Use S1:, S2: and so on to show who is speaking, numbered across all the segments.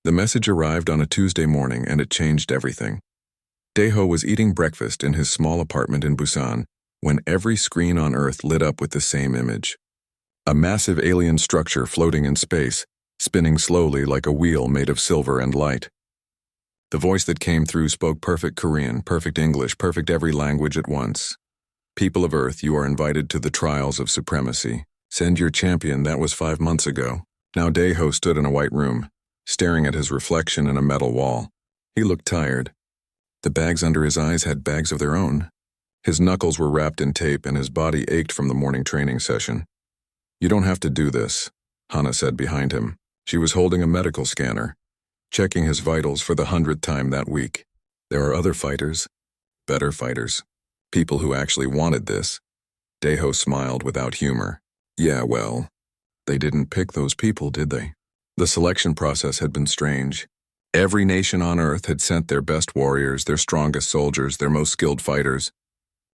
S1: The message arrived on a Tuesday morning and it changed everything. Daeho was eating breakfast in his small apartment in Busan when every screen on Earth lit up with the same image. A massive alien structure floating in space, spinning slowly like a wheel made of silver and light. The voice that came through spoke perfect Korean, perfect English, perfect every language at once. People of Earth, you are invited to the trials of supremacy. Send your champion. That was 5 months ago. Now Daeho stood in a white room, staring at his reflection in a metal wall. He looked tired. The bags under his eyes had bags of their own. His knuckles were wrapped in tape and his body ached from the morning training session. You don't have to do this, Hana said behind him. She was holding a medical scanner, checking his vitals for the 100th time that week. There are other fighters, better fighters, people who actually wanted this. Daeho smiled without humor. Yeah, well, they didn't pick those people, did they? The selection process had been strange. Every nation on Earth had sent their best warriors, their strongest soldiers, their most skilled fighters.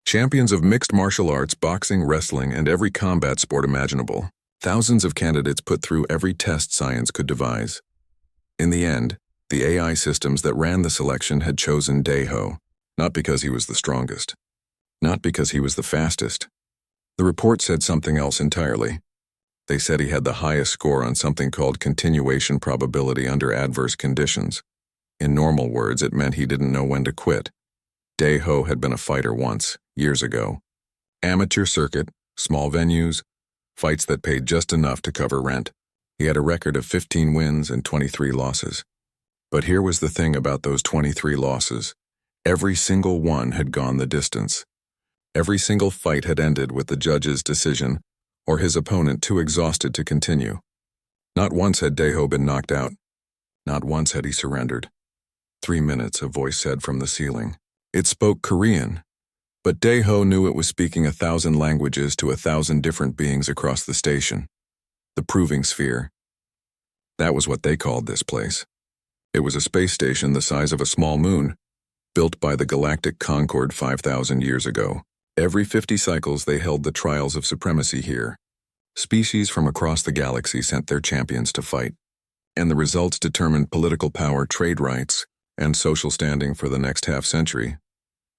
S1: Champions of mixed martial arts, boxing, wrestling, and every combat sport imaginable. Thousands of candidates put through every test science could devise. In the end, the AI systems that ran the selection had chosen Daeho, not because he was the strongest, not because he was the fastest. The report said something else entirely. They said he had the highest score on something called continuation probability under adverse conditions. In normal words, it meant he didn't know when to quit. Daeho had been a fighter once, years ago. Amateur circuit, small venues, fights that paid just enough to cover rent. He had a record of 15 wins and 23 losses. But here was the thing about those 23 losses. Every single one had gone the distance. Every single fight had ended with the judge's decision or his opponent too exhausted to continue. Not once had Daeho been knocked out. Not once had he surrendered. 3 minutes, a voice said from the ceiling. It spoke Korean, but Daeho knew it was speaking 1,000 languages to 1,000 different beings across the station. The Proving Sphere. That was what they called this place. It was a space station the size of a small moon, built by the Galactic Concorde 5,000 years ago. Every 50 cycles they held the trials of supremacy here. Species from across the galaxy sent their champions to fight, and the results determined political power, trade rights, and social standing for the next half-century.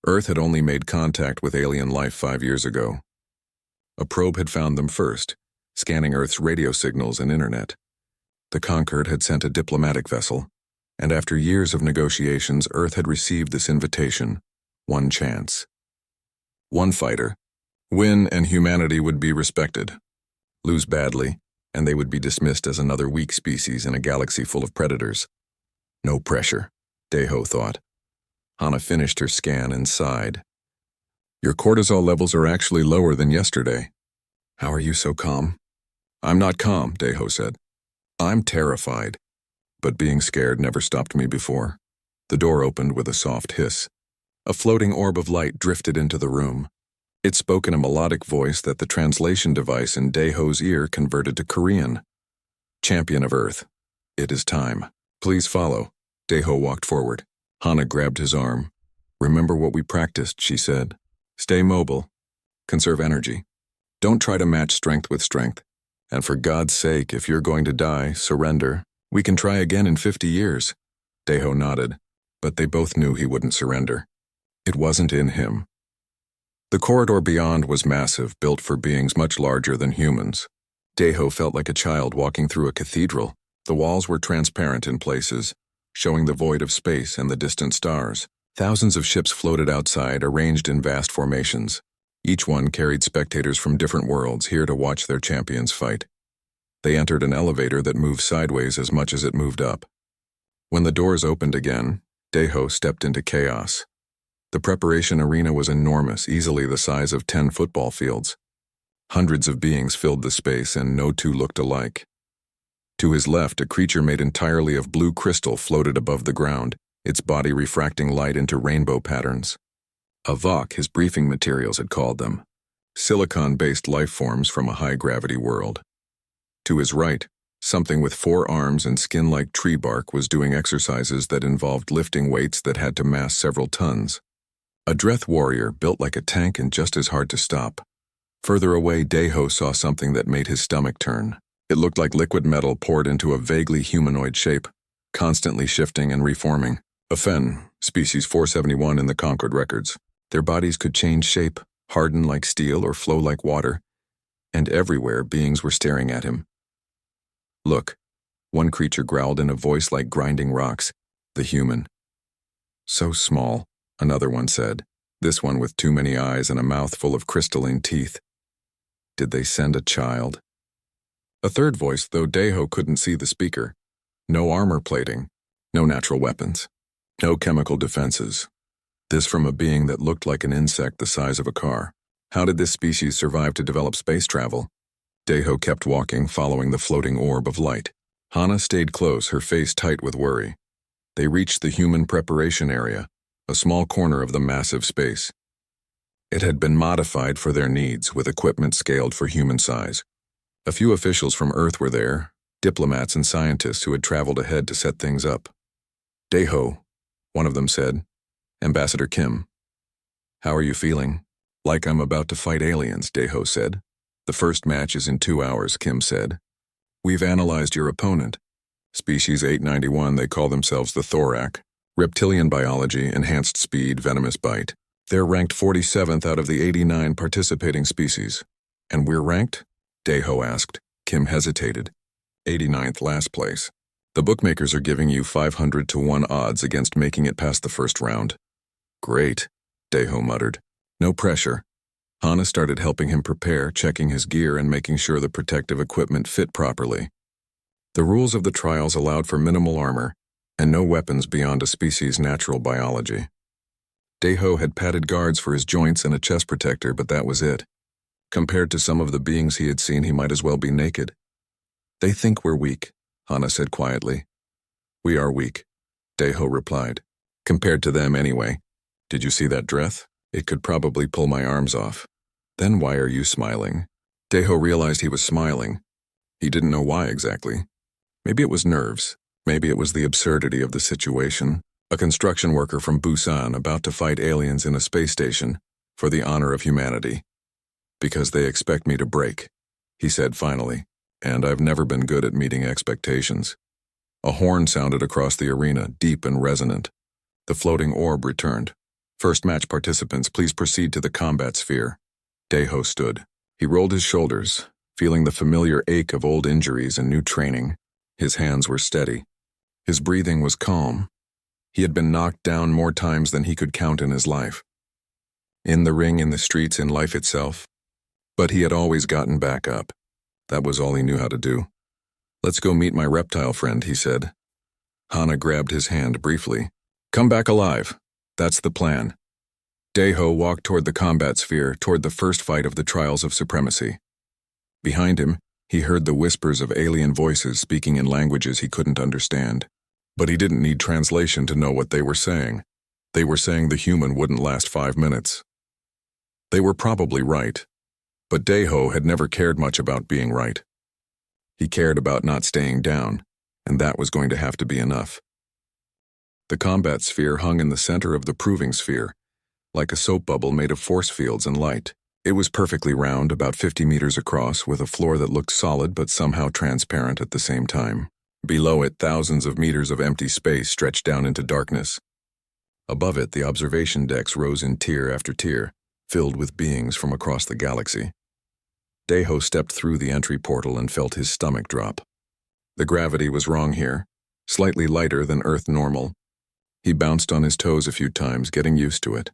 S1: Earth had only made contact with alien life 5 years ago. A probe had found them first, scanning Earth's radio signals and internet. The Concorde had sent a diplomatic vessel, and after years of negotiations, Earth had received this invitation. One chance. One fighter. Win and humanity would be respected. Lose badly, and they would be dismissed as another weak species in a galaxy full of predators. No pressure, Daeho thought. Hana finished her scan and sighed. Your cortisol levels are actually lower than yesterday. How are you so calm? I'm not calm, Daeho said. I'm terrified. But being scared never stopped me before. The door opened with a soft hiss. A floating orb of light drifted into the room. It spoke in a melodic voice that the translation device in Daeho's ear converted to Korean. Champion of Earth, it is time. Please follow. Daeho walked forward. Hana grabbed his arm. Remember what we practiced, she said. Stay mobile. Conserve energy. Don't try to match strength with strength. And for God's sake, if you're going to die, surrender. We can try again in 50 years. Daeho nodded, but they both knew he wouldn't surrender. It wasn't in him. The corridor beyond was massive, built for beings much larger than humans. Daeho felt like a child walking through a cathedral. The walls were transparent in places, showing the void of space and the distant stars. Thousands of ships floated outside, arranged in vast formations. Each one carried spectators from different worlds, here to watch their champions fight. They entered an elevator that moved sideways as much as it moved up. When the doors opened again, Daeho stepped into chaos. The preparation arena was enormous, easily the size of 10 football fields. Hundreds of beings filled the space, and no two looked alike. To his left, a creature made entirely of blue crystal floated above the ground, its body refracting light into rainbow patterns. A VOC, his briefing materials had called them. Silicon-based life forms from a high-gravity world. To his right, something with 4 arms and skin like tree bark was doing exercises that involved lifting weights that had to mass several tons. A Dreth warrior built like a tank and just as hard to stop. Further away, Daeho saw something that made his stomach turn. It looked like liquid metal poured into a vaguely humanoid shape. constantly shifting and reforming. A Fen, species 471 in the Concord records. Their bodies could change shape, harden like steel or flow like water, and everywhere beings were staring at him. Look, one creature growled in a voice like grinding rocks. The human. So small, another one said. This one with too many eyes and a mouth full of crystalline teeth. Did they send a child? A third voice, though Deho couldn't see the speaker. No armor plating, no natural weapons, no chemical defenses. This from a being that looked like an insect the size of a car. How did this species survive to develop space travel? Deho kept walking, following the floating orb of light. Hana stayed close, her face tight with worry. They reached the human preparation area, a small corner of the massive space. It had been modified for their needs, with equipment scaled for human size. A few officials from Earth were there, diplomats and scientists who had traveled ahead to set things up. Deho, one of them said. Ambassador Kim. How are you feeling? Like I'm about to fight aliens, Deho said. The first match is in 2 hours, Kim said. We've analyzed your opponent. Species 891, they call themselves the Thorak. Reptilian biology, enhanced speed, venomous bite. They're ranked 47th out of the 89 participating species. And we're ranked? Deho asked. Kim hesitated. 89th, last place. The bookmakers are giving you 500 to 1 odds against making it past the first round. Great, Deho muttered. No pressure. Hana started helping him prepare, checking his gear and making sure the protective equipment fit properly. The rules of the trials allowed for minimal armor and no weapons beyond a species' natural biology. Deho had padded guards for his joints and a chest protector, but that was it. Compared to some of the beings he had seen, he might as well be naked. They think we're weak, Hana said quietly. We are weak, Deho replied. Compared to them anyway. Did you see that dress? It could probably pull my arms off. Then why are you smiling? Deho realized he was smiling. He didn't know why exactly. Maybe it was nerves. Maybe it was the absurdity of the situation. A construction worker from Busan about to fight aliens in a space station for the honor of humanity. Because they expect me to break, he said finally, and I've never been good at meeting expectations. A horn sounded across the arena, deep and resonant. The floating orb returned. First match participants, please proceed to the combat sphere. Deho stood. He rolled his shoulders, feeling the familiar ache of old injuries and new training. His hands were steady. His breathing was calm. He had been knocked down more times than he could count in his life. In the ring, in the streets, in life itself. But he had always gotten back up. That was all he knew how to do. Let's go meet my reptile friend, he said. Hana grabbed his hand briefly. Come back alive. That's the plan. Deho walked toward the combat sphere, toward the first fight of the Trials of Supremacy. Behind him, he heard the whispers of alien voices speaking in languages he couldn't understand. But he didn't need translation to know what they were saying. They were saying the human wouldn't last 5 minutes. They were probably right. But Deho had never cared much about being right. He cared about not staying down, and that was going to have to be enough. The combat sphere hung in the center of the proving sphere, like a soap bubble made of force fields and light. It was perfectly round, about 50 meters across, with a floor that looked solid but somehow transparent at the same time. Below it, thousands of meters of empty space stretched down into darkness. Above it, the observation decks rose in tier after tier, filled with beings from across the galaxy. Deho stepped through the entry portal and felt his stomach drop. The gravity was wrong here, slightly lighter than Earth normal. He bounced on his toes a few times, getting used to it.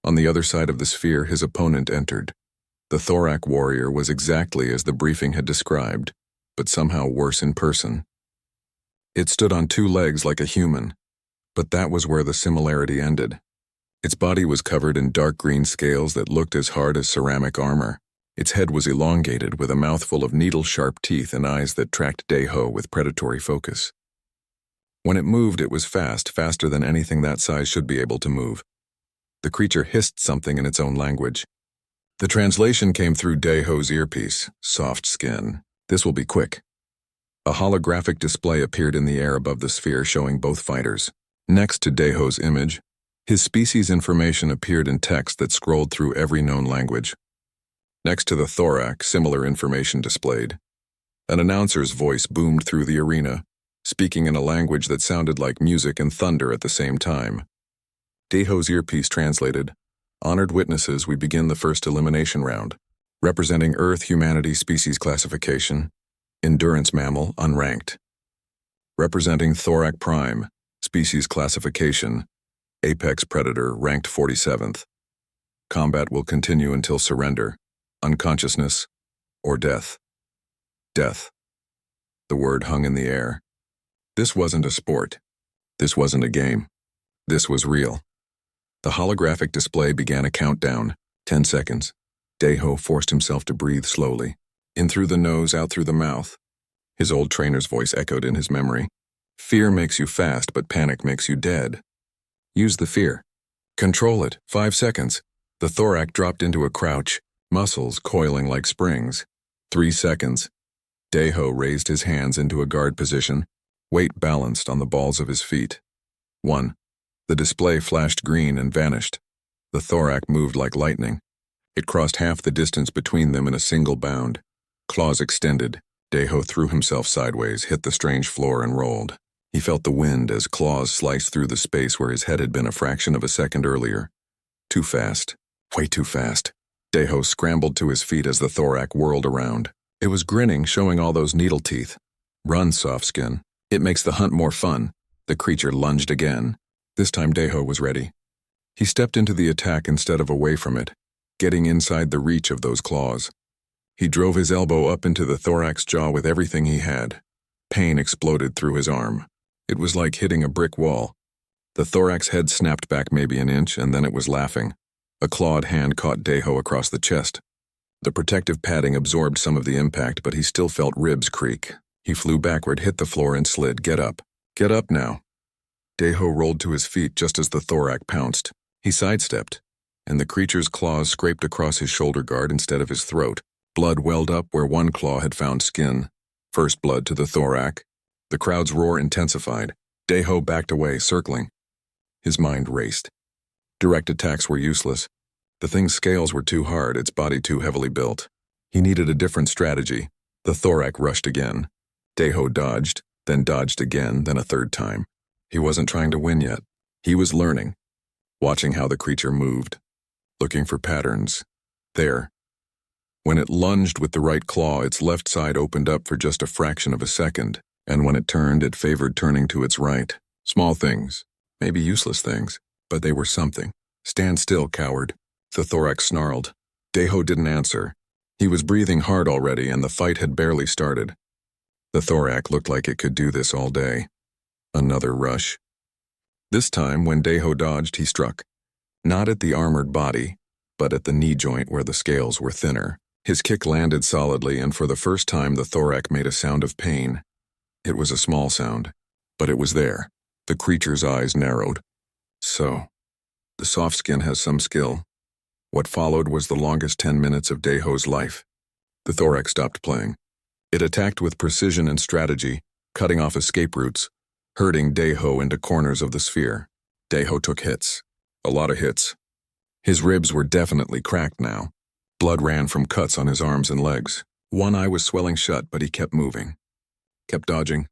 S1: On the other side of the sphere, his opponent entered. The Thorak warrior was exactly as the briefing had described, but somehow worse in person. It stood on 2 legs like a human, but that was where the similarity ended. Its body was covered in dark green scales that looked as hard as ceramic armor. Its head was elongated with a mouthful of needle-sharp teeth and eyes that tracked Deho with predatory focus. When it moved, it was fast, faster than anything that size should be able to move. The creature hissed something in its own language. The translation came through Deho's earpiece. Soft skin. This will be quick. A holographic display appeared in the air above the sphere, showing both fighters. Next to Deho's image, his species information appeared in text that scrolled through every known language. Next to the Thorak, similar information displayed. An announcer's voice boomed through the arena. speaking in a language that sounded like music and thunder at the same time. Daeho's earpiece translated, "Honored witnesses, we begin the first elimination round. Representing Earth Humanity Species Classification, Endurance Mammal, Unranked. Representing Thorac Prime, Species Classification, Apex Predator, Ranked 47th. Combat will continue until surrender, unconsciousness, or death." Death. The word hung in the air. This wasn't a sport. This wasn't a game. This was real. The holographic display began a countdown. 10 seconds. Daeho forced himself to breathe slowly. In through the nose, out through the mouth. His old trainer's voice echoed in his memory. "Fear makes you fast, but panic makes you dead. Use the fear. Control it. 5 seconds. The thorac dropped into a crouch, muscles coiling like springs. 3 seconds. Daeho raised his hands into a guard position, weight balanced on the balls of his feet. 1. The display flashed green and vanished. The thorac moved like lightning. It crossed half the distance between them in a single bound. Claws extended. Daeho threw himself sideways, hit the strange floor, and rolled. He felt the wind as claws sliced through the space where his head had been a fraction of a second earlier. Too fast. Way too fast. Daeho scrambled to his feet as the thorac whirled around. It was grinning, showing all those needle teeth. "Run, soft skin. It makes the hunt more fun." The creature lunged again. This time Daeho was ready. He stepped into the attack instead of away from it, getting inside the reach of those claws. He drove his elbow up into the thorac's jaw with everything he had. Pain exploded through his arm. It was like hitting a brick wall. The thorac's head snapped back maybe an inch, and then it was laughing. A clawed hand caught Daeho across the chest. The protective padding absorbed some of the impact, but he still felt ribs creak. He flew backward, hit the floor, and slid. "Get up. Get up now." Daeho rolled to his feet just as the thorac pounced. He sidestepped, and the creature's claws scraped across his shoulder guard instead of his throat. Blood welled up where one claw had found skin. First blood to the thorac. The crowd's roar intensified. Daeho backed away, circling. His mind raced. Direct attacks were useless. The thing's scales were too hard, its body too heavily built. He needed a different strategy. The thorac rushed again. Daeho dodged, then dodged again, then a third time. He wasn't trying to win yet. He was learning, watching how the creature moved, looking for patterns. There. When it lunged with the right claw, its left side opened up for just a fraction of a second, and when it turned, it favored turning to its right. Small things, maybe useless things, but they were something. "Stand still, coward." The thorax snarled. Daeho didn't answer. He was breathing hard already, and the fight had barely started. The thorac looked like it could do this all day. Another rush. This time, when Daeho dodged, he struck. Not at the armored body, but at the knee joint where the scales were thinner. His kick landed solidly, and for the first time the thorac made a sound of pain. It was a small sound, but it was there. The creature's eyes narrowed. So, the soft skin has some skill. What followed was the longest 10 minutes of Daeho's life. The thorax stopped playing. It attacked with precision and strategy, cutting off escape routes, herding Daeho into corners of the sphere. Daeho took hits. A lot of hits. His ribs were definitely cracked now. Blood ran from cuts on his arms and legs. One eye was swelling shut, but he kept moving. Kept dodging.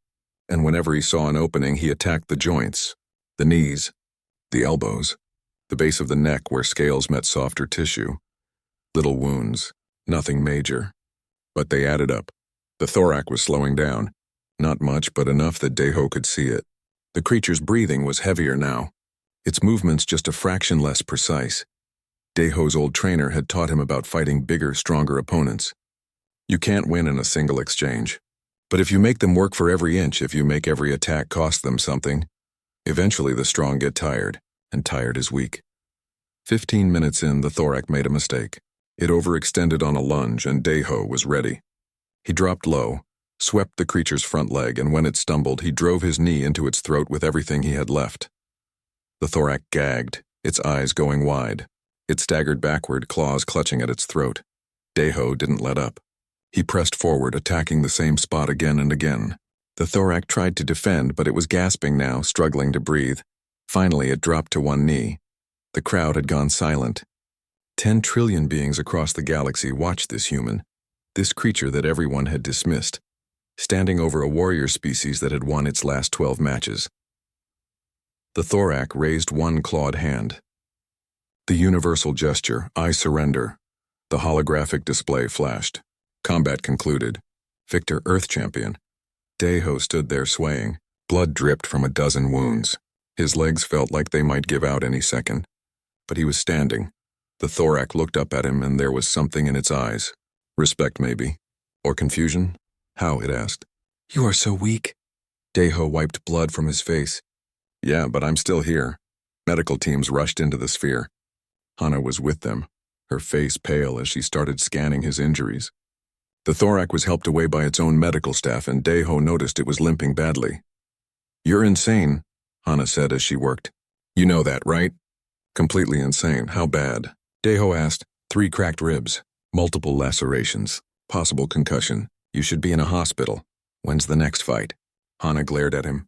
S1: And whenever he saw an opening, he attacked the joints, the knees, the elbows, the base of the neck where scales met softer tissue. Little wounds, nothing major. But they added up. The thorac was slowing down. Not much, but enough that Daeho could see it. The creature's breathing was heavier now. Its movements just a fraction less precise. Daeho's old trainer had taught him about fighting bigger, stronger opponents. You can't win in a single exchange. But if you make them work for every inch, if you make every attack cost them something, eventually the strong get tired, and tired is weak. 15 minutes in, the thorac made a mistake. It overextended on a lunge, and Daeho was ready. He dropped low, swept the creature's front leg, and when it stumbled, he drove his knee into its throat with everything he had left. The thorac gagged, its eyes going wide. It staggered backward, claws clutching at its throat. Daeho didn't let up. He pressed forward, attacking the same spot again and again. The thorac tried to defend, but it was gasping now, struggling to breathe. Finally, it dropped to one knee. The crowd had gone silent. 10 trillion beings across the galaxy watched this human, this creature that everyone had dismissed, standing over a warrior species that had won its last 12 matches. The thorac raised one clawed hand. The universal gesture, I surrender. The holographic display flashed. Combat concluded. Victor Earth Champion. Deho stood there swaying. Blood dripped from a dozen wounds. His legs felt like they might give out any second. But he was standing. The thorac looked up at him and there was something in its eyes. Respect, maybe. Or confusion? How? It asked. You are so weak. Deho wiped blood from his face. Yeah, but I'm still here. Medical teams rushed into the sphere. Hana was with them, her face pale as she started scanning his injuries. The thorac was helped away by its own medical staff and Deho noticed it was limping badly. You're insane, Hana said as she worked. You know that, right? Completely insane. How bad? Deho asked. 3 cracked ribs, multiple lacerations, possible concussion. You should be in a hospital. When's the next fight? Hana glared at him.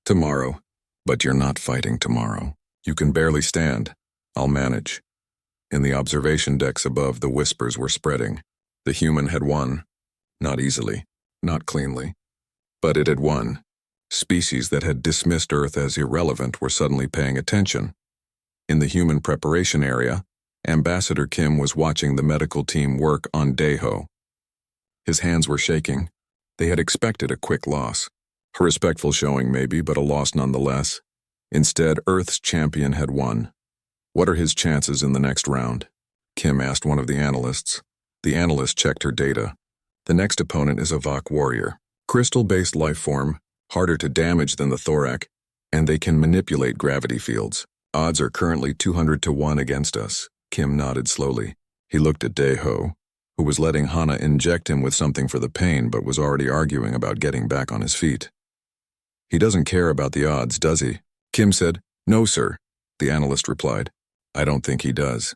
S1: Tomorrow. But you're not fighting tomorrow. You can barely stand. I'll manage. In the observation decks above, the whispers were spreading. The human had won. Not easily. Not cleanly. But it had won. Species that had dismissed Earth as irrelevant were suddenly paying attention. In the human preparation area, Ambassador Kim was watching the medical team work on Deho. His hands were shaking. They had expected a quick loss. A respectful showing maybe, but a loss nonetheless. Instead, Earth's champion had won. What are his chances in the next round? Kim asked one of the analysts. The analyst checked her data. The next opponent is a Vok warrior. Crystal-based life form, harder to damage than the thorac, and they can manipulate gravity fields. Odds are currently 200 to 1 against us. Kim nodded slowly. He looked at Deho, who was letting Hana inject him with something for the pain but was already arguing about getting back on his feet. He doesn't care about the odds, does he? Kim said. No, sir, the analyst replied. I don't think he does.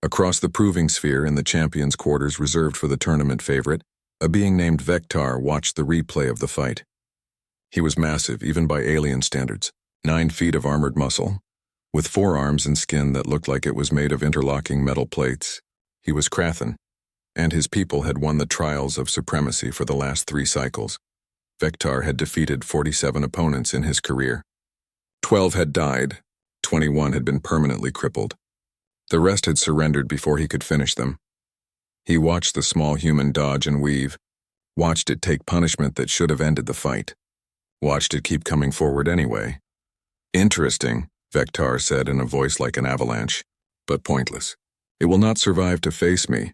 S1: Across the proving sphere in the champion's quarters reserved for the tournament favorite, a being named Vectar watched the replay of the fight. He was massive, even by alien standards, 9 feet of armored muscle, with 4 arms and skin that looked like it was made of interlocking metal plates. He was Krathen, and his people had won the trials of supremacy for the last 3 cycles. Vectar had defeated 47 opponents in his career. 12 had died, 21 had been permanently crippled. The rest had surrendered before he could finish them. He watched the small human dodge and weave, watched it take punishment that should have ended the fight, watched it keep coming forward anyway. Interesting, Vectar said in a voice like an avalanche, but pointless. It will not survive to face me.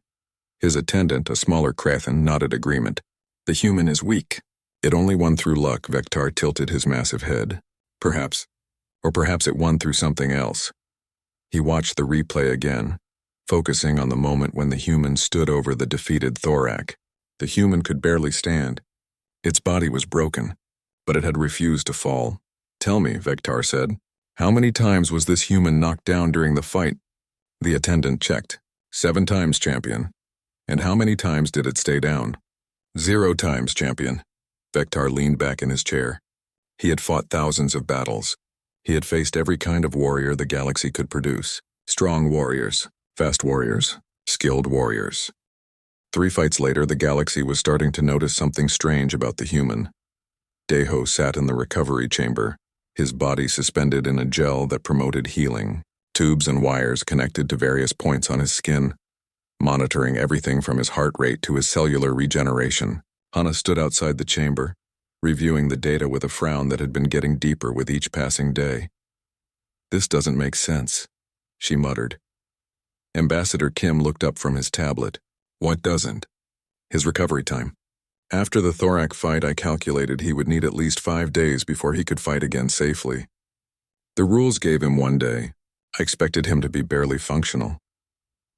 S1: His attendant, a smaller Krathen, nodded agreement. The human is weak. It only won through luck, Vectar tilted his massive head. Perhaps. Or perhaps it won through something else. He watched the replay again, focusing on the moment when the human stood over the defeated thorac. The human could barely stand. Its body was broken, but it had refused to fall. Tell me, Vectar said, how many times was this human knocked down during the fight? The attendant checked. 7 times, champion. And how many times did it stay down? 0 times, champion. Vectar leaned back in his chair. He had fought thousands of battles. He had faced every kind of warrior the galaxy could produce. Strong warriors, fast warriors, skilled warriors. 3 fights later, the galaxy was starting to notice something strange about the human. Deho sat in the recovery chamber, his body suspended in a gel that promoted healing, tubes and wires connected to various points on his skin, monitoring everything from his heart rate to his cellular regeneration. Hana stood outside the chamber, reviewing the data with a frown that had been getting deeper with each passing day. This doesn't make sense, she muttered. Ambassador Kim looked up from his tablet. What doesn't? His recovery time. After the thorac fight, I calculated he would need at least 5 days before he could fight again safely. The rules gave him 1 day. I expected him to be barely functional.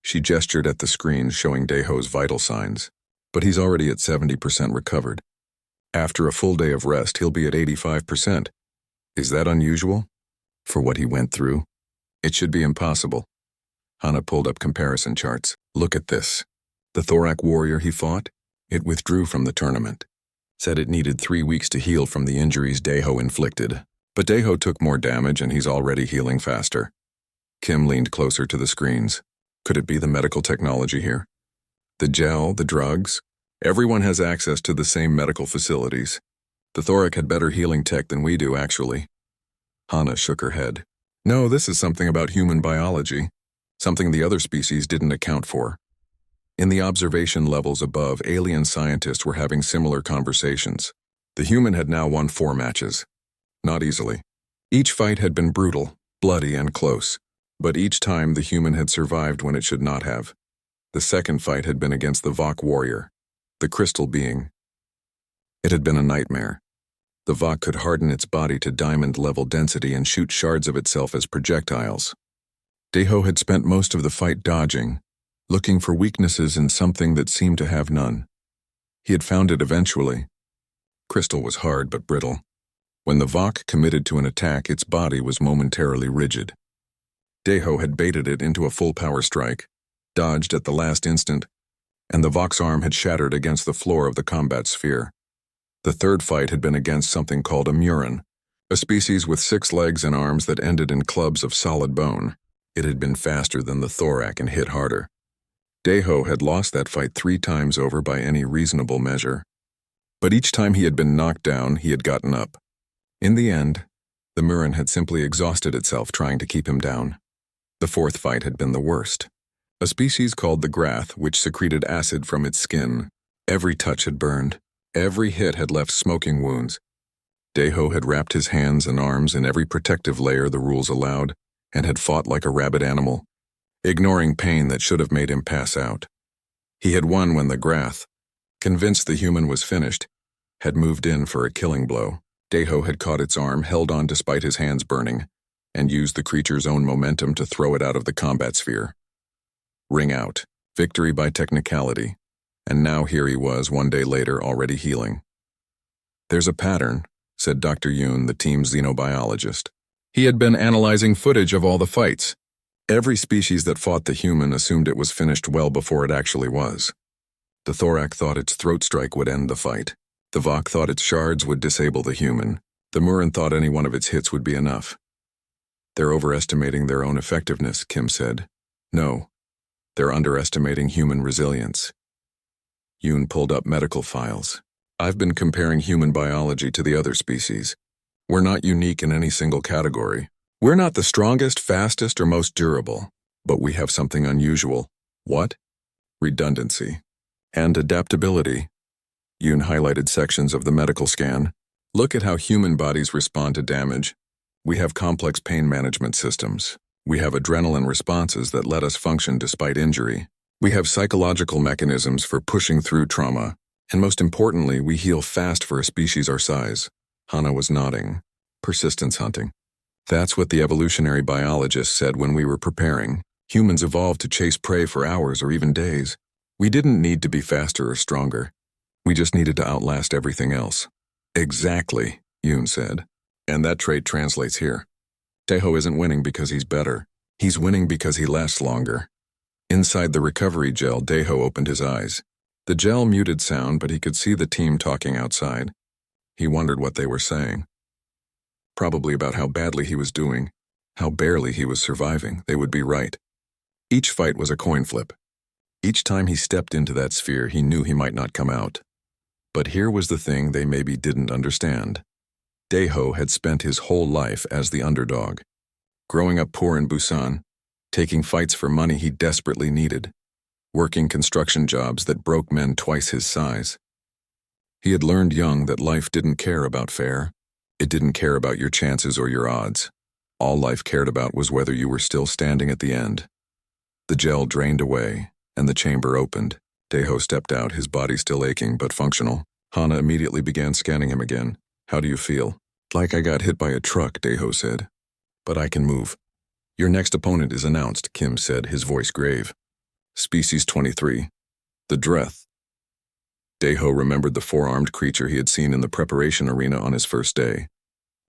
S1: She gestured at the screen showing Deho's vital signs, but he's already at 70% recovered. After a full day of rest, he'll be at 85%. Is that unusual? For what he went through? It should be impossible. Hana pulled up comparison charts. Look at this. The thorac warrior he fought? It withdrew from the tournament. Said it needed 3 weeks to heal from the injuries Deho inflicted. But Deho took more damage and he's already healing faster. Kim leaned closer to the screens. Could it be the medical technology here? The gel, the drugs? Everyone has access to the same medical facilities. The Thorac had better healing tech than we do, actually. Hana shook her head. No, this is something about human biology, something the other species didn't account for. In the observation levels above, alien scientists were having similar conversations. The human had now won 4 matches. Not easily. Each fight had been brutal, bloody, and close, but each time the human had survived when it should not have. The second fight had been against the Vok warrior, the crystal being. It had been a nightmare. The Vok could harden its body to diamond-level density and shoot shards of itself as projectiles. Deho had spent most of the fight dodging, looking for weaknesses in something that seemed to have none. He had found it eventually. Crystal was hard but brittle. When the Vok committed to an attack, its body was momentarily rigid. Deho had baited it into a full-power strike, dodged at the last instant, and the Vok's arm had shattered against the floor of the combat sphere. The third fight had been against something called a Murin, a species with 6 legs and arms that ended in clubs of solid bone. It had been faster than the Thorac and hit harder. Deho had lost that fight 3 times over by any reasonable measure. But each time he had been knocked down, he had gotten up. In the end, the Murin had simply exhausted itself trying to keep him down. The fourth fight had been the worst. A species called the Grath, which secreted acid from its skin. Every touch had burned. Every hit had left smoking wounds. Deho had wrapped his hands and arms in every protective layer the rules allowed, and had fought like a rabid animal, ignoring pain that should have made him pass out. He had won when the Grath, convinced the human was finished, had moved in for a killing blow. Deho had caught its arm, held on despite his hands burning, and used the creature's own momentum to throw it out of the combat sphere. Ring out. Victory by technicality. And now here he was, 1 day later, already healing. There's a pattern, said Dr. Yoon, the team's xenobiologist. He had been analyzing footage of all the fights. Every species that fought the human assumed it was finished well before it actually was. The Thorac thought its throat strike would end the fight. The Vok thought its shards would disable the human. The Murin thought any one of its hits would be enough. They're overestimating their own effectiveness, Kim said. No, they're underestimating human resilience. Yoon pulled up medical files. I've been comparing human biology to the other species. We're not unique in any single category. We're not the strongest, fastest, or most durable, but we have something unusual. What? Redundancy. And adaptability. Yoon highlighted sections of the medical scan. Look at how human bodies respond to damage. We have complex pain management systems. We have adrenaline responses that let us function despite injury. We have psychological mechanisms for pushing through trauma. And most importantly, we heal fast for a species our size. Hana was nodding. Persistence hunting. That's what the evolutionary biologists said when we were preparing. Humans evolved to chase prey for hours or even days. We didn't need to be faster or stronger. We just needed to outlast everything else. Exactly, Yoon said. And that trait translates here. Deho isn't winning because he's better. He's winning because he lasts longer. Inside the recovery gel, Deho opened his eyes. The gel muted sound, but he could see the team talking outside. He wondered what they were saying. Probably about how badly he was doing, how barely he was surviving. They would be right. Each fight was a coin flip. Each time he stepped into that sphere, he knew he might not come out. But here was the thing they maybe didn't understand. Deho had spent his whole life as the underdog. Growing up poor in Busan, taking fights for money he desperately needed, working construction jobs that broke men twice his size. He had learned young that life didn't care about fair. It didn't care about your chances or your odds. All life cared about was whether you were still standing at the end. The gel drained away, and the chamber opened. Deho stepped out, his body still aching but functional. Hana immediately began scanning him again. How do you feel? Like I got hit by a truck, Deho said. But I can move. Your next opponent is announced, Kim said, his voice grave. Species 23. The Dreth. Deho remembered the 4-armed creature he had seen in the preparation arena on his first day.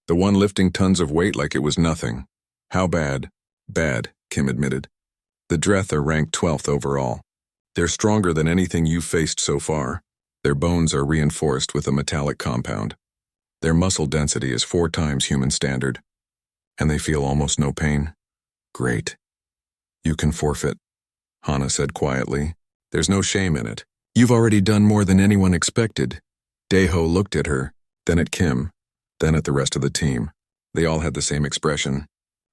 S1: The one lifting tons of weight like it was nothing. How bad? Bad, Kim admitted. The Dreth are ranked 12th overall. They're stronger than anything you've faced so far. Their bones are reinforced with a metallic compound. Their muscle density is 4 times human standard. And they feel almost no pain. Great. You can forfeit, Hana said quietly. There's no shame in it. You've already done more than anyone expected. Daeho looked at her, then at Kim, then at the rest of the team. They all had the same expression.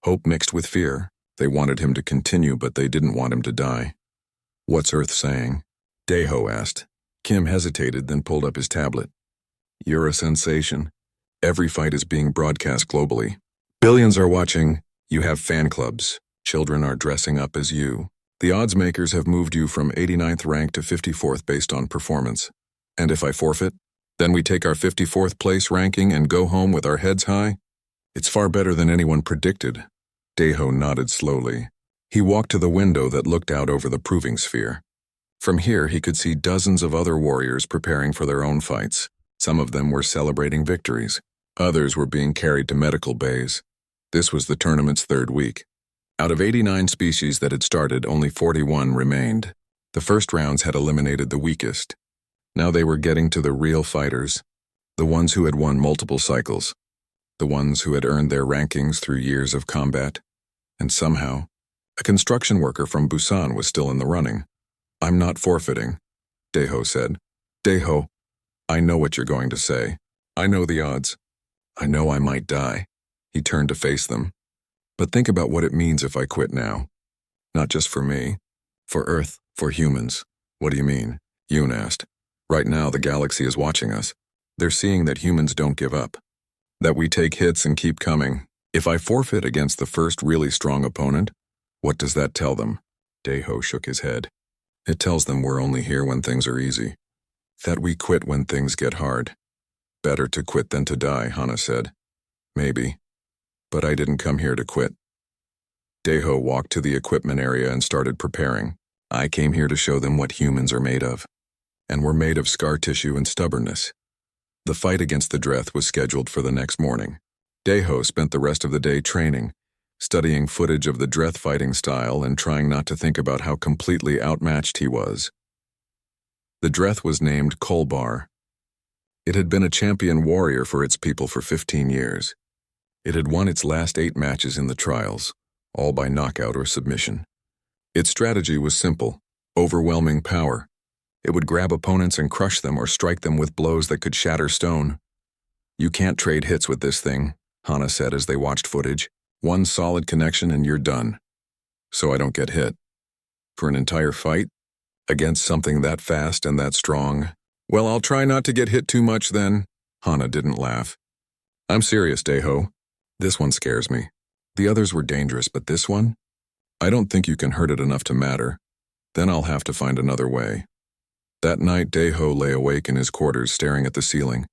S1: Hope mixed with fear. They wanted him to continue, but they didn't want him to die. What's Earth saying? Daeho asked. Kim hesitated, then pulled up his tablet. You're a sensation. Every fight is being broadcast globally. Billions are watching. You have fan clubs. Children are dressing up as you. The odds makers have moved you from 89th rank to 54th based on performance. And if I forfeit, then we take our 54th place ranking and go home with our heads high? It's far better than anyone predicted. Daeho nodded slowly. He walked to the window that looked out over the proving sphere. From here, he could see dozens of other warriors preparing for their own fights. Some of them were celebrating victories. Others were being carried to medical bays. This was the tournament's third week. Out of 89 species that had started, only 41 remained. The first rounds had eliminated the weakest. Now they were getting to the real fighters, the ones who had won multiple cycles, the ones who had earned their rankings through years of combat. And somehow, a construction worker from Busan was still in the running. I'm not forfeiting, Daeho said. Daeho, I know what you're going to say. I know the odds. I know I might die. He turned to face them. But think about what it means if I quit now. Not just for me, for Earth, for humans. What do you mean? Yoon asked. Right now, the galaxy is watching us. They're seeing that humans don't give up. That we take hits and keep coming. If I forfeit against the first really strong opponent, what does that tell them? Daeho shook his head. It tells them we're only here when things are easy. That we quit when things get hard. Better to quit than to die, Hana said. Maybe. But I didn't come here to quit. Daeho walked to the equipment area and started preparing. I came here to show them what humans are made of. And we're made of scar tissue and stubbornness. The fight against the Dreth was scheduled for the next morning. Daeho spent the rest of the day training, studying footage of the Dreth fighting style and trying not to think about how completely outmatched he was. The Dreth was named Kolbar. It had been a champion warrior for its people for 15 years. It had won its last 8 matches in the trials, all by knockout or submission. Its strategy was simple, overwhelming power. It would grab opponents and crush them or strike them with blows that could shatter stone. You can't trade hits with this thing, Hana said as they watched footage. One solid connection and you're done. So I don't get hit. For an entire fight? Against something that fast and that strong? Well, I'll try not to get hit too much then. Hana didn't laugh. I'm serious, Daeho. This one scares me. The others were dangerous, but this one? I don't think you can hurt it enough to matter. Then I'll have to find another way. That night, Daeho lay awake in his quarters staring at the ceiling.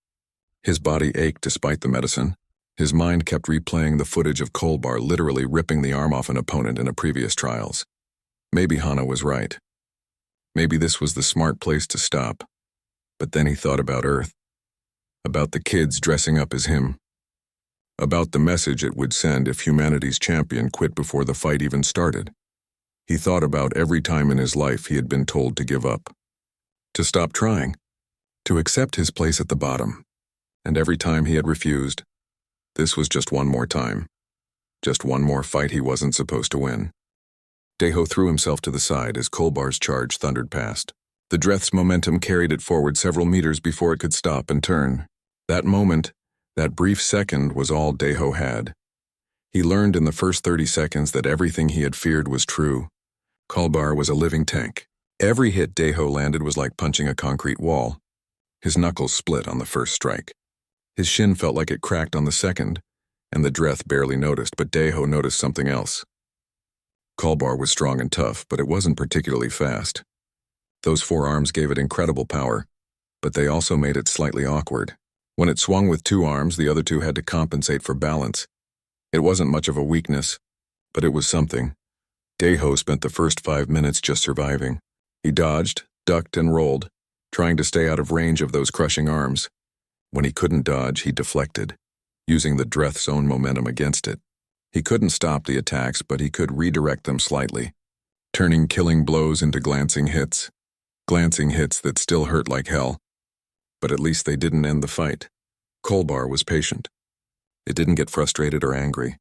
S1: His body ached despite the medicine. His mind kept replaying the footage of Kolbar literally ripping the arm off an opponent in a previous trials. Maybe Hana was right. Maybe this was the smart place to stop. But then he thought about Earth. About the kids dressing up as him. About the message it would send if humanity's champion quit before the fight even started. He thought about every time in his life he had been told to give up. To stop trying. To accept his place at the bottom. And every time he had refused. This was just one more time. Just one more fight he wasn't supposed to win. Daeho threw himself to the side as Kolbar's charge thundered past. The Dreth's momentum carried it forward several meters before it could stop and turn. That moment, that brief second, was all Daeho had. He learned in the first 30 seconds that everything he had feared was true. Kolbar was a living tank. Every hit Daeho landed was like punching a concrete wall. His knuckles split on the first strike. His shin felt like it cracked on the second, and the Dreth barely noticed, but Daeho noticed something else. Kolbar was strong and tough, but it wasn't particularly fast. Those forearms gave it incredible power, but they also made it slightly awkward. When it swung with 2 arms, the other 2 had to compensate for balance. It wasn't much of a weakness, but it was something. Daeho spent the first 5 minutes just surviving. He dodged, ducked, and rolled, trying to stay out of range of those crushing arms. When he couldn't dodge, he deflected, using the Dreth's own momentum against it. He couldn't stop the attacks, but he could redirect them slightly, turning killing blows into glancing hits. Glancing hits that still hurt like hell. But at least they didn't end the fight. Kolbar was patient. It didn't get frustrated or angry.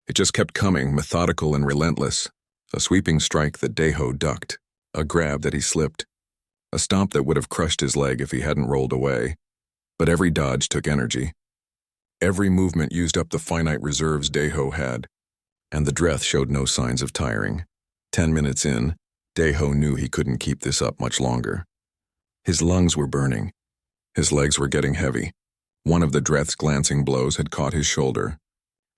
S1: It just kept coming, methodical and relentless. A sweeping strike that Daeho ducked. A grab that he slipped. a stomp that would have crushed his leg if he hadn't rolled away. But every dodge took energy. Every movement used up the finite reserves Deho had, and the Dreth showed no signs of tiring. 10 minutes in, Deho knew he couldn't keep this up much longer. His lungs were burning. His legs were getting heavy. One of the Dreth's glancing blows had caught his shoulder,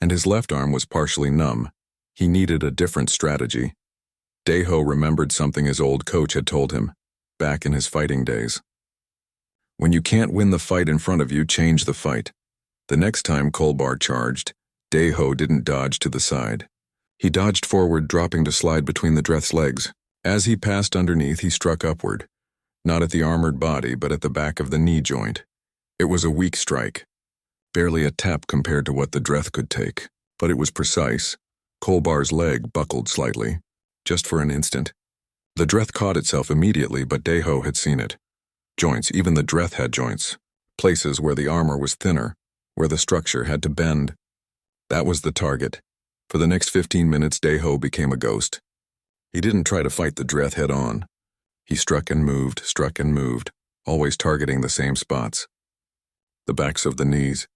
S1: and his left arm was partially numb. He needed a different strategy. Deho remembered something his old coach had told him, back in his fighting days. When you can't win the fight in front of you, change the fight. The next time Kolbar charged, Deho didn't dodge to the side. He dodged forward, dropping to slide between the Dreth's legs. As he passed underneath, he struck upward, not at the armored body, but at the back of the knee joint. It was a weak strike, barely a tap compared to what the Dreth could take, but it was precise. Kolbar's leg buckled slightly, just for an instant. The Dreth caught itself immediately, but Deho had seen it. Joints, even the Dreth had joints. Places where the armor was thinner, where the structure had to bend. That was the target. For the next 15 minutes, Deho became a ghost. He didn't try to fight the Dreth head-on. He struck and moved, always targeting the same spots. The backs of the knees,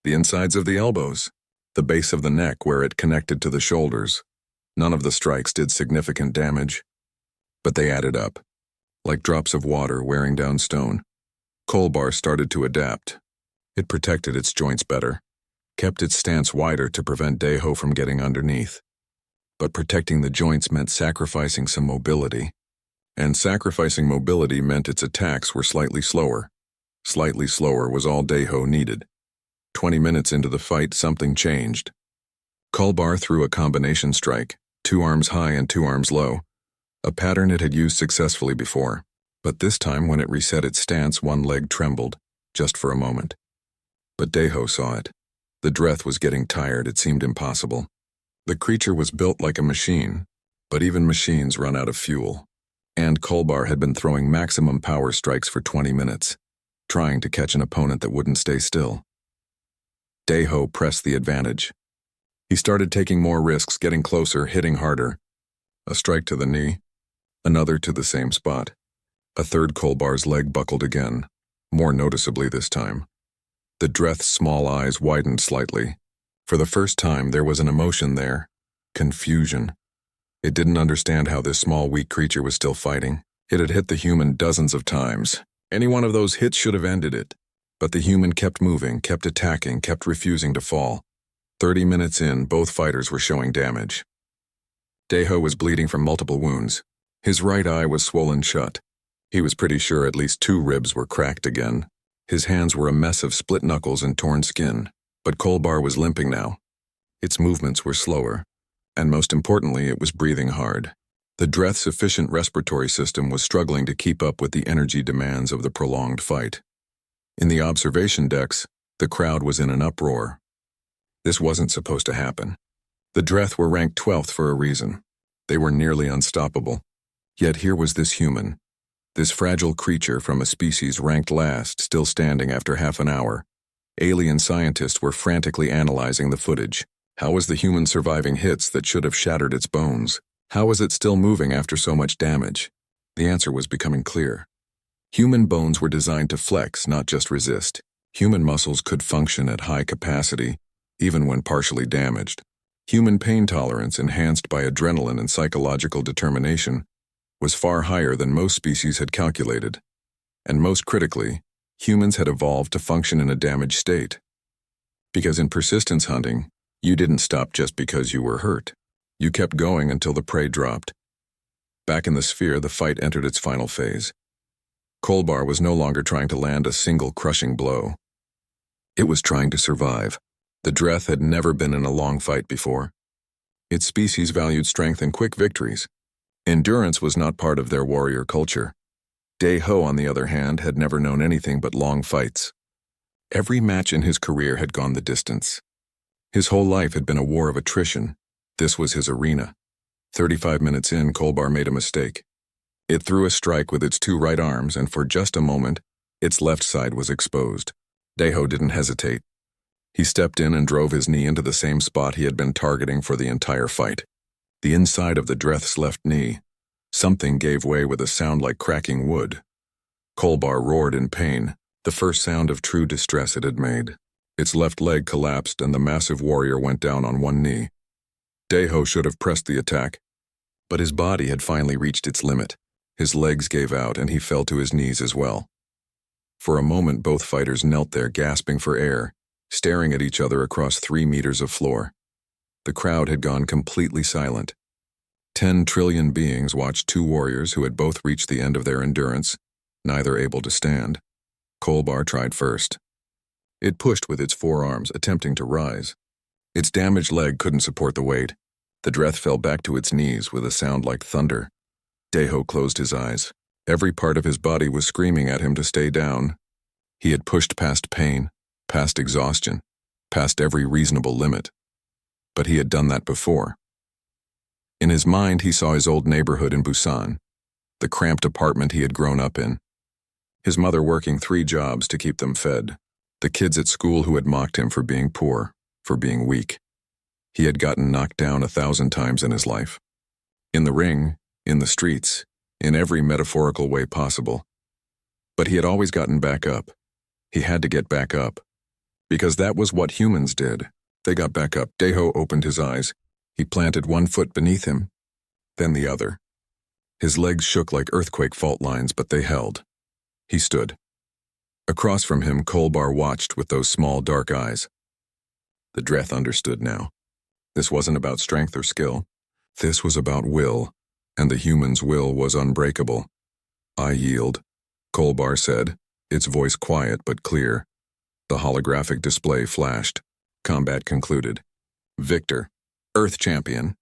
S1: the insides of the elbows, the base of the neck where it connected to the shoulders. None of the strikes did significant damage, but they added up, like drops of water wearing down stone. Kolbar started to adapt. It protected its joints better, kept its stance wider to prevent Deho from getting underneath. But protecting the joints meant sacrificing some mobility, and sacrificing mobility meant its attacks were slightly slower. Slightly slower was all Deho needed. 20 minutes into the fight, something changed. Kolbar threw a combination strike, 2 arms high and 2 arms low, a pattern it had used successfully before. But this time, when it reset its stance, one leg trembled, just for a moment. But Deho saw it. The Dreth was getting tired. It seemed impossible. The creature was built like a machine, but even machines run out of fuel. And Kolbar had been throwing maximum power strikes for 20 minutes, trying to catch an opponent that wouldn't stay still. Deho pressed the advantage. He started taking more risks, getting closer, hitting harder. A strike to the knee, another to the same spot. A third Kolbar's leg buckled again, more noticeably this time. The Dreth's small eyes widened slightly. For the first time, there was an emotion there. Confusion. It didn't understand how this small, weak creature was still fighting. It had hit the human dozens of times. Any one of those hits should have ended it. But the human kept moving, kept attacking, kept refusing to fall. 30 minutes in, both fighters were showing damage. Deho was bleeding from multiple wounds. His right eye was swollen shut. He was pretty sure at least 2 ribs were cracked again. His hands were a mess of split knuckles and torn skin. But Kolbar was limping now. Its movements were slower, and most importantly, it was breathing hard. The Dreth's efficient respiratory system was struggling to keep up with the energy demands of the prolonged fight. In the observation decks, the crowd was in an uproar. This wasn't supposed to happen. The Dreth were ranked 12th for a reason. They were nearly unstoppable. Yet here was this human, this fragile creature from a species ranked last, still standing after half an hour. Alien scientists were frantically analyzing the footage. How was the human surviving hits that should have shattered its bones? How was it still moving after so much damage? The answer was becoming clear. Human bones were designed to flex, not just resist. Human muscles could function at high capacity, even when partially damaged. Human pain tolerance, enhanced by adrenaline and psychological determination, was far higher than most species had calculated. And most critically, humans had evolved to function in a damaged state. Because in persistence hunting, you didn't stop just because you were hurt. You kept going until the prey dropped. Back in the sphere, the fight entered its final phase. Kolbar was no longer trying to land a single crushing blow. It was trying to survive. The Dreth had never been in a long fight before. Its species valued strength and quick victories. Endurance was not part of their warrior culture. Deho, on the other hand, had never known anything but long fights. Every match in his career had gone the distance. His whole life had been a war of attrition. This was his arena. 35 minutes in, Kolbar made a mistake. It threw a strike with its 2 right arms, and for just a moment, its left side was exposed. Deho didn't hesitate. He stepped in and drove his knee into the same spot he had been targeting for the entire fight. The inside of the Dreth's left knee. Something gave way with a sound like cracking wood. Kolbar roared in pain, the first sound of true distress it had made. Its left leg collapsed and the massive warrior went down on one knee. Deho should have pressed the attack, but his body had finally reached its limit. His legs gave out and he fell to his knees as well. For a moment both fighters knelt there gasping for air, staring at each other across 3 meters of floor. The crowd had gone completely silent. 10 trillion beings watched two warriors who had both reached the end of their endurance, neither able to stand. Kolbar tried first. It pushed with its forearms, attempting to rise. Its damaged leg couldn't support the weight. The Dreth fell back to its knees with a sound like thunder. Deho closed his eyes. Every part of his body was screaming at him to stay down. He had pushed past pain, past exhaustion, past every reasonable limit. But he had done that before. In his mind, he saw his old neighborhood in Busan, the cramped apartment he had grown up in. His mother working 3 jobs to keep them fed. The kids at school who had mocked him for being poor, for being weak. He had gotten knocked down 1,000 times in his life. In the ring, in the streets, in every metaphorical way possible. But he had always gotten back up. He had to get back up. Because that was what humans did. They got back up. Deho opened his eyes. He planted one foot beneath him, then the other. His legs shook like earthquake fault lines, but they held. He stood. Across from him, Kolbar watched with those small dark eyes. The Dreth understood now. This wasn't about strength or skill. This was about will, and the human's will was unbreakable. I yield, Kolbar said, its voice quiet but clear. The holographic display flashed. Combat concluded. Victor, Earth Champion.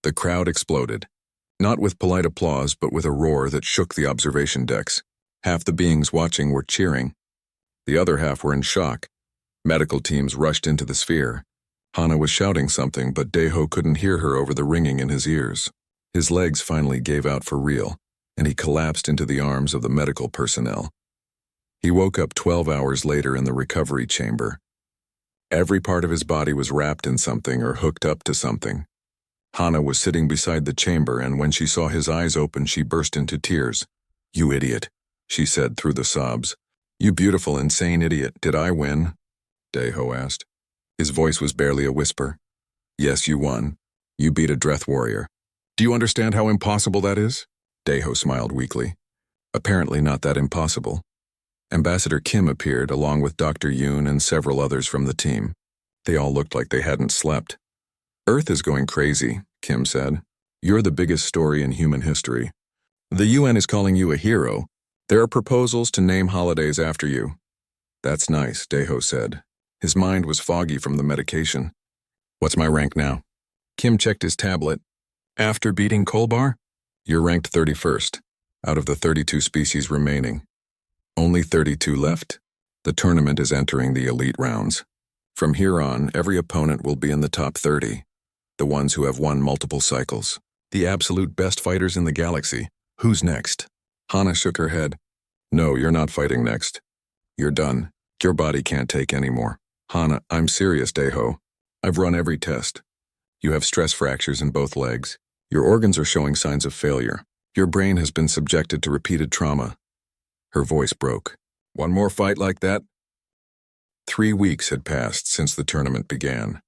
S1: The crowd exploded. Not with polite applause, but with a roar that shook the observation decks. Half the beings watching were cheering. The other half were in shock. Medical teams rushed into the sphere. Hana was shouting something, but Deho couldn't hear her over the ringing in his ears. His legs finally gave out for real, and he collapsed into the arms of the medical personnel. He woke up 12 hours later in the recovery chamber. Every part of his body was wrapped in something or hooked up to something. Hana was sitting beside the chamber, and when she saw his eyes open, she burst into tears. "You idiot," she said through the sobs. "You beautiful, insane idiot. Did I win?" Deho asked. His voice was barely a whisper. "Yes, you won. You beat a Dreth warrior. Do you understand how impossible that is?" Deho smiled weakly. Apparently not that impossible. Ambassador Kim appeared, along with Dr. Yoon and several others from the team. They all looked like they hadn't slept. "Earth is going crazy," Kim said. "You're the biggest story in human history. The UN is calling you a hero. There are proposals to name holidays after you." "That's nice," Deho said. His mind was foggy from the medication. "What's my rank now?" Kim checked his tablet. "After beating Kolbar? You're ranked 31st, out of the 32 species remaining. Only 32 left. The tournament is entering the elite rounds. From here on, every opponent will be in the top 30, the ones who have won multiple cycles, the absolute best fighters in the galaxy. Who's next?" Hana shook her head. "No, you're not fighting next. You're done. Your body can't take any more." "Hana, I'm serious, Deho. I've run every test. You have stress fractures in both legs. Your organs are showing signs of failure. Your brain has been subjected to repeated trauma." Her voice broke. "One more fight like that?" 3 weeks had passed since the tournament began.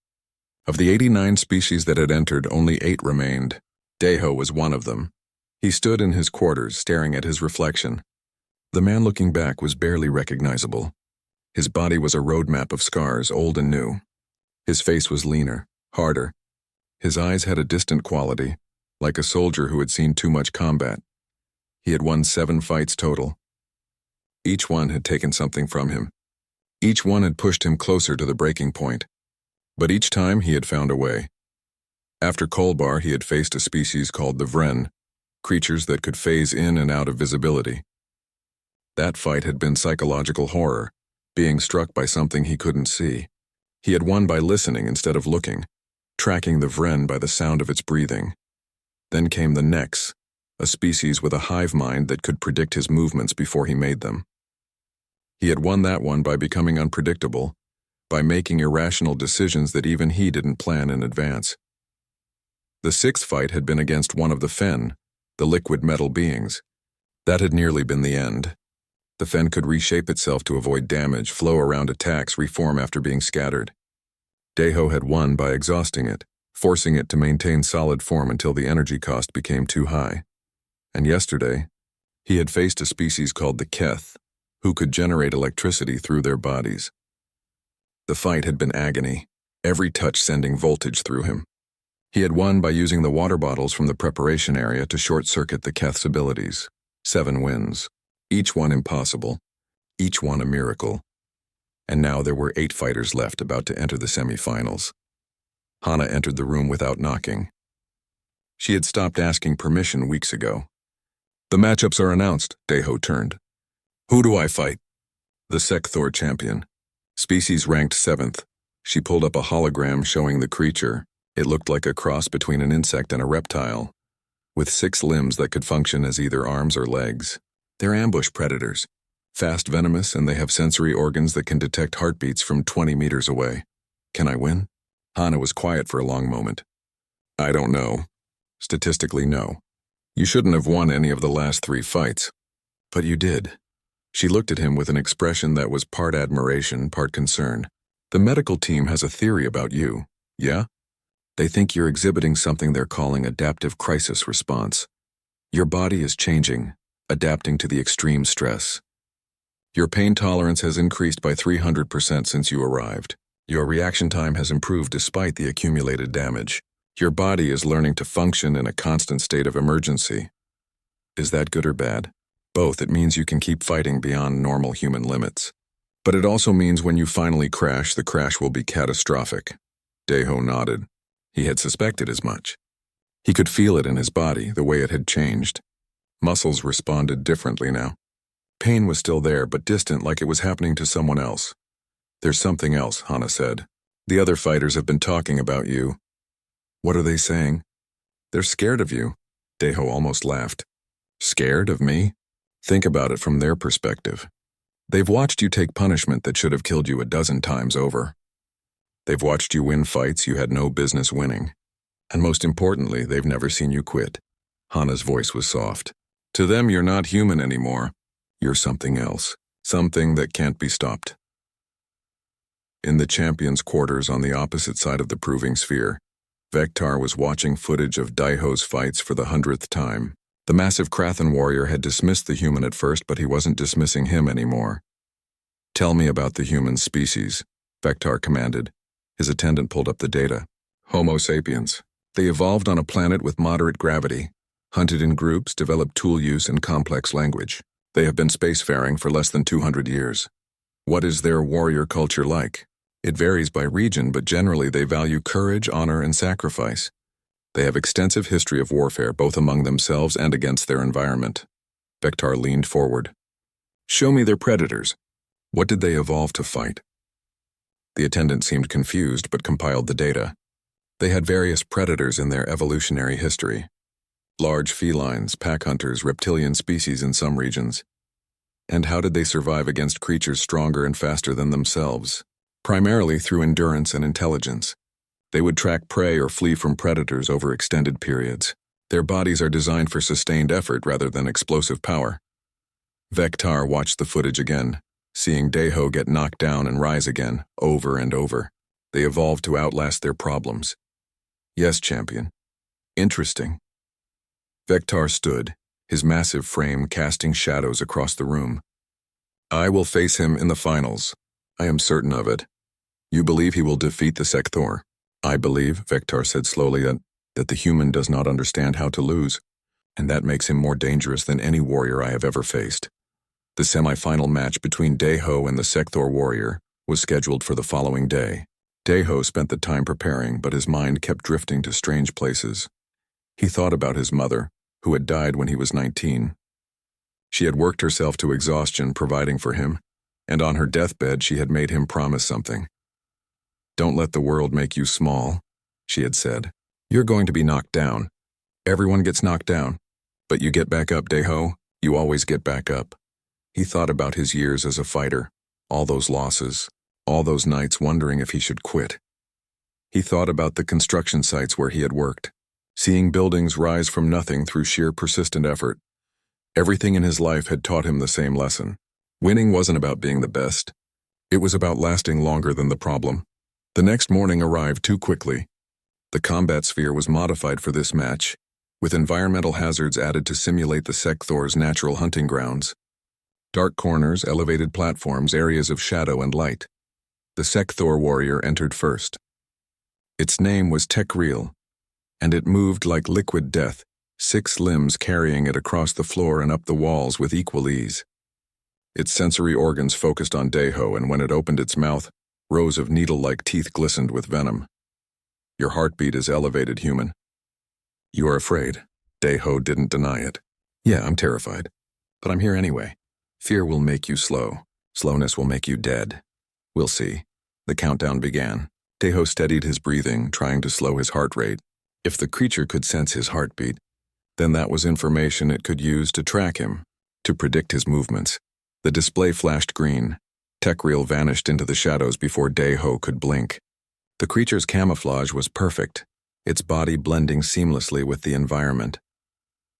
S1: Of the 89 species that had entered, only 8 remained. Deho was one of them. He stood in his quarters, staring at his reflection. The man looking back was barely recognizable. His body was a roadmap of scars, old and new. His face was leaner, harder. His eyes had a distant quality, like a soldier who had seen too much combat. He had won 7 fights total. Each one had taken something from him. Each one had pushed him closer to the breaking point. But each time he had found a way. After Kolbar, he had faced a species called the Vren, creatures that could phase in and out of visibility. That fight had been psychological horror, being struck by something he couldn't see. He had won by listening instead of looking, tracking the Vren by the sound of its breathing. Then came the Nex, a species with a hive mind that could predict his movements before he made them. He had won that one by becoming unpredictable, by making irrational decisions that even he didn't plan in advance. The 6th fight had been against one of the Fen, the liquid metal beings. That had nearly been the end. The fen could reshape itself to avoid damage, flow around attacks, reform after being scattered. Daeho had won by exhausting it, forcing it to maintain solid form until the energy cost became too high. And yesterday, he had faced a species called the Keth, who could generate electricity through their bodies. The fight had been agony, every touch sending voltage through him. He had won by using the water bottles from the preparation area to short-circuit the Keth's abilities. 7 wins, each one impossible, each one a miracle. And now there were 8 fighters left about to enter the semi-finals. Hana entered the room without knocking. She had stopped asking permission weeks ago. "The matchups are announced," Daeho turned. "Who do I fight?" "The Sekthor champion. Species ranked 7th. She pulled up a hologram showing the creature. It looked like a cross between an insect and a reptile, with 6 limbs that could function as either arms or legs. They're ambush predators, fast, venomous, and they have sensory organs that can detect heartbeats from 20 meters away. Can I win?" Hana was quiet for a long moment. "I don't know. Statistically, no. You shouldn't have won any of the last 3 fights. But you did." She looked at him with an expression that was part admiration, part concern. "The medical team has a theory about you, yeah? They think you're exhibiting something they're calling adaptive crisis response. Your body is changing, adapting to the extreme stress. Your pain tolerance has increased by 300% since you arrived. Your reaction time has improved despite the accumulated damage. Your body is learning to function in a constant state of emergency. Is that good or bad? Both. It means you can keep fighting beyond normal human limits. But it also means when you finally crash, the crash will be catastrophic." Daeho nodded. He had suspected as much. He could feel it in his body, the way it had changed. Muscles responded differently now. Pain was still there, but distant, like it was happening to someone else. "There's something else," Hana said. "The other fighters have been talking about you." "What are they saying?" "They're scared of you." Daeho almost laughed. "Scared of me?" Think about it from their perspective. They've watched you take punishment that should have killed you a dozen times over. They've watched you win fights you had no business winning. And most importantly, they've never seen you quit. Hana's voice was soft. To them, you're not human anymore. You're something else. Something that can't be stopped. In the champion's quarters on the opposite side of the proving sphere, Vectar was watching footage of Daeho's fights for the 100th time. The massive Krathan warrior had dismissed the human at first, but he wasn't dismissing him anymore. "Tell me about the human species," Vectar commanded. His attendant pulled up the data. "Homo sapiens. They evolved on a planet with moderate gravity, hunted in groups, developed tool use and complex language. They have been spacefaring for less than 200 years. What is their warrior culture like? It varies by region, but generally they value courage, honor, and sacrifice. They have extensive history of warfare, both among themselves and against their environment." Vectar leaned forward. "Show me their predators. What did they evolve to fight?" The attendant seemed confused, but compiled the data. They had various predators in their evolutionary history. Large felines, pack hunters, reptilian species in some regions. And how did they survive against creatures stronger and faster than themselves? Primarily through endurance and intelligence. They would track prey or flee from predators over extended periods. Their bodies are designed for sustained effort rather than explosive power. Vectar watched the footage again, seeing Daeho get knocked down and rise again, over and over. They evolved to outlast their problems. "Yes, champion. Interesting." Vectar stood, his massive frame casting shadows across the room. "I will face him in the finals. I am certain of it. You believe he will defeat the Sekthor?" "I believe," Vectar said slowly, that the human does not understand how to lose, and that makes him more dangerous than any warrior I have ever faced." The semi-final match between Daeho and the Sekthor warrior was scheduled for the following day. Daeho spent the time preparing, but his mind kept drifting to strange places. He thought about his mother, who had died when he was 19. She had worked herself to exhaustion providing for him, and on her deathbed she had made him promise something. "Don't let the world make you small," she had said. "You're going to be knocked down. Everyone gets knocked down. But you get back up, Daeho. You always get back up." He thought about his years as a fighter, all those losses, all those nights wondering if he should quit. He thought about the construction sites where he had worked, seeing buildings rise from nothing through sheer persistent effort. Everything in his life had taught him the same lesson. Winning wasn't about being the best. It was about lasting longer than the problem. The next morning arrived too quickly. The combat sphere was modified for this match, with environmental hazards added to simulate the Sekthor's natural hunting grounds. Dark corners, elevated platforms, areas of shadow and light. The Sekthor warrior entered first. Its name was Tekriel, and it moved like liquid death, 6 limbs carrying it across the floor and up the walls with equal ease. Its sensory organs focused on Deho, and when it opened its mouth, rows of needle-like teeth glistened with venom. Your heartbeat is elevated, human. You are afraid. Deho didn't deny it. Yeah, I'm terrified. But I'm here anyway. Fear will make you slow. Slowness will make you dead. We'll see. The countdown began. Deho steadied his breathing, trying to slow his heart rate. If the creature could sense his heartbeat, then that was information it could use to track him, to predict his movements. The display flashed green. Tekriel vanished into the shadows before Deho could blink. The creature's camouflage was perfect, its body blending seamlessly with the environment.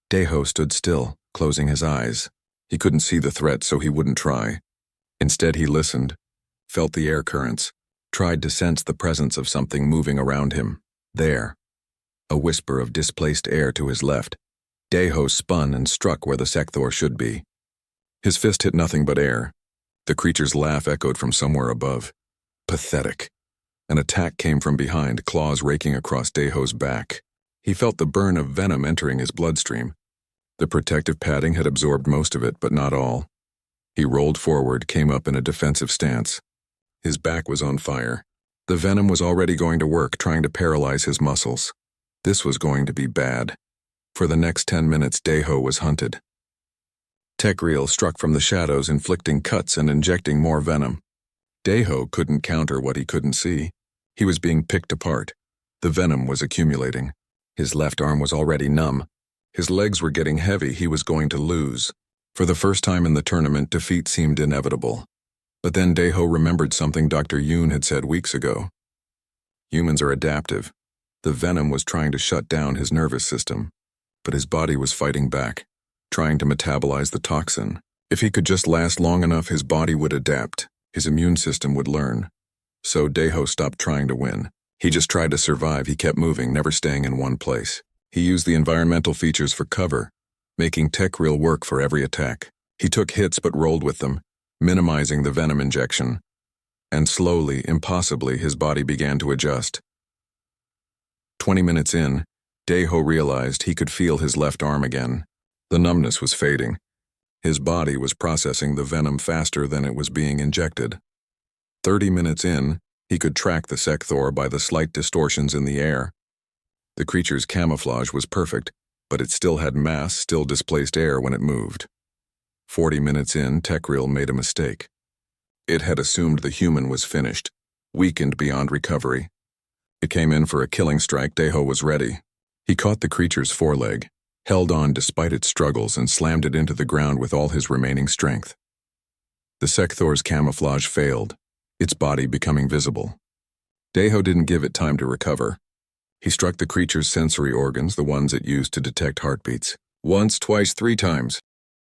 S1: Deho stood still, closing his eyes. He couldn't see the threat, so he wouldn't try. Instead, he listened, felt the air currents, tried to sense the presence of something moving around him. There. A whisper of displaced air to his left. Deho spun and struck where the Sekthor should be. His fist hit nothing but air. The creature's laugh echoed from somewhere above. Pathetic. An attack came from behind, claws raking across Deho's back. He felt the burn of venom entering his bloodstream. The protective padding had absorbed most of it, but not all. He rolled forward, came up in a defensive stance. His back was on fire. The venom was already going to work, trying to paralyze his muscles. This was going to be bad. For the next 10 minutes, Deho was hunted. Tekriel struck from the shadows, inflicting cuts and injecting more venom. Deho couldn't counter what he couldn't see. He was being picked apart. The venom was accumulating. His left arm was already numb. His legs were getting heavy. He was going to lose. For the first time in the tournament, defeat seemed inevitable. But then Deho remembered something Dr. Yoon had said weeks ago. Humans are adaptive. The venom was trying to shut down his nervous system, but his body was fighting back, trying to metabolize the toxin. If he could just last long enough, his body would adapt. His immune system would learn. So Deho stopped trying to win. He just tried to survive. He kept moving, never staying in one place. He used the environmental features for cover, making Tekriel work for every attack. He took hits but rolled with them, minimizing the venom injection. And slowly, impossibly, his body began to adjust. 20 minutes in, Deho realized he could feel his left arm again. The numbness was fading. His body was processing the venom faster than it was being injected. 30 minutes in, he could track the Sekthor by the slight distortions in the air. The creature's camouflage was perfect, but it still had mass, still displaced air when it moved. 40 minutes in, Tekriel made a mistake. It had assumed the human was finished, weakened beyond recovery. It came in for a killing strike. Deho was ready. He caught the creature's foreleg, held on despite its struggles, and slammed it into the ground with all his remaining strength. The Sekthor's camouflage failed, its body becoming visible. Deho didn't give it time to recover. He struck the creature's sensory organs, the ones it used to detect heartbeats. Once, twice, 3 times.